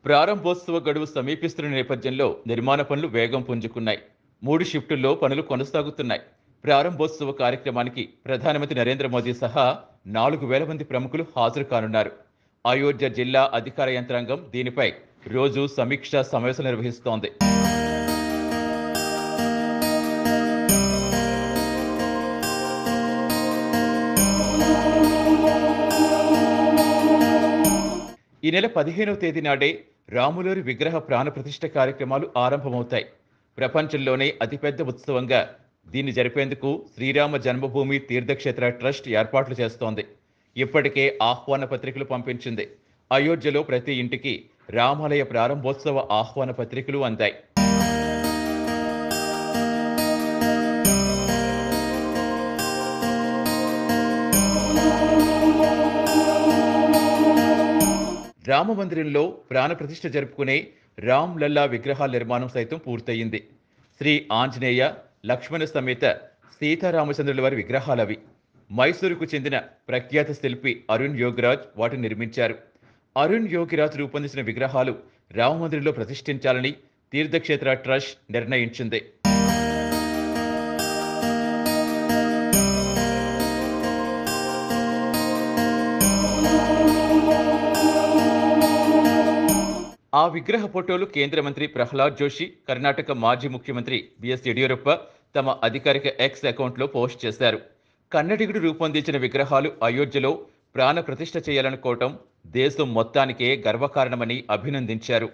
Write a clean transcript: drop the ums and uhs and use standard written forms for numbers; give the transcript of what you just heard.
ప్రారంభోత్సవ గడువు సమీపిస్తున్న నేపథ్యంలో నిర్మాణ పనులు వేగం పుంజుకున్నాయి. 3 షిఫ్టుల్లో పనులు కొనసాగుతున్నాయి. ప్రారంభోత్సవ కార్యక్రమానికి ప్రధానమంత్రి నరేంద్ర మోదీ సహా 4,000 మంది ప్రముఖులు హాజరు కానున్నారు. అయోధ్య జిల్లా అధికార యంత్రాంగం దీనిపై రోజు సమీక్షా సమావేశం నిర్వహిస్తోంది. ఈ నెల 15వ తేదీ నాడే రాములవారి విగ్రహ ప్రాణప్రతిష్ఠ కార్యక్రమాలు ఆరంభమవుతాయి. ప్రపంచంలోనే అతిపెద్ద ఉత్సవంగా దీన్ని జరిపేందుకు శ్రీరామ జన్మభూమి తీర్థక్షేత్ర ట్రస్ట్ ఏర్పాట్లు చేస్తోంది. ఇప్పటికే ఆహ్వాన పత్రికలు పంపించింది. అయోధ్యలో ప్రతి ఇంటికి రామాలయ ప్రారంభోత్సవ ఆహ్వాన పత్రికలు అందాయి. రామ మందిరంలో ప్రాణప్రతిష్ఠ జరుపుకునే రామ్ లల్లా విగ్రహాల నిర్మాణం సైతం పూర్తయింది. శ్రీ ఆంజనేయ, లక్ష్మణ సమేత సీతారామచంద్రుల వారి విగ్రహాలవి. మైసూరుకు చెందిన ప్రఖ్యాత శిల్పి అరుణ్ యోగిరాజ్ వాటిని నిర్మించారు. అరుణ్ యోగిరాజ్ రూపొందించిన విగ్రహాలు రామ మందిరంలో ప్రతిష్ఠించాలని తీర్థక్షేత్ర ట్రస్ట్ నిర్ణయించింది. ఆ విగ్రహ ఫోటోలు కేంద్ర మంత్రి ప్రహ్లాద్ జోషి, కర్ణాటక మాజీ ముఖ్యమంత్రి బిఎస్ యడియూరప్ప తమ అధికారిక ఎక్స్ అకౌంట్లో పోస్ట్ చేశారు. కన్నడిగుడు రూపొందించిన విగ్రహాలు అయోధ్యలో ప్రాణ ప్రతిష్ఠ చేయాలనుకోవటం దేశం మొత్తానికే గర్వకారణమని అభినందించారు.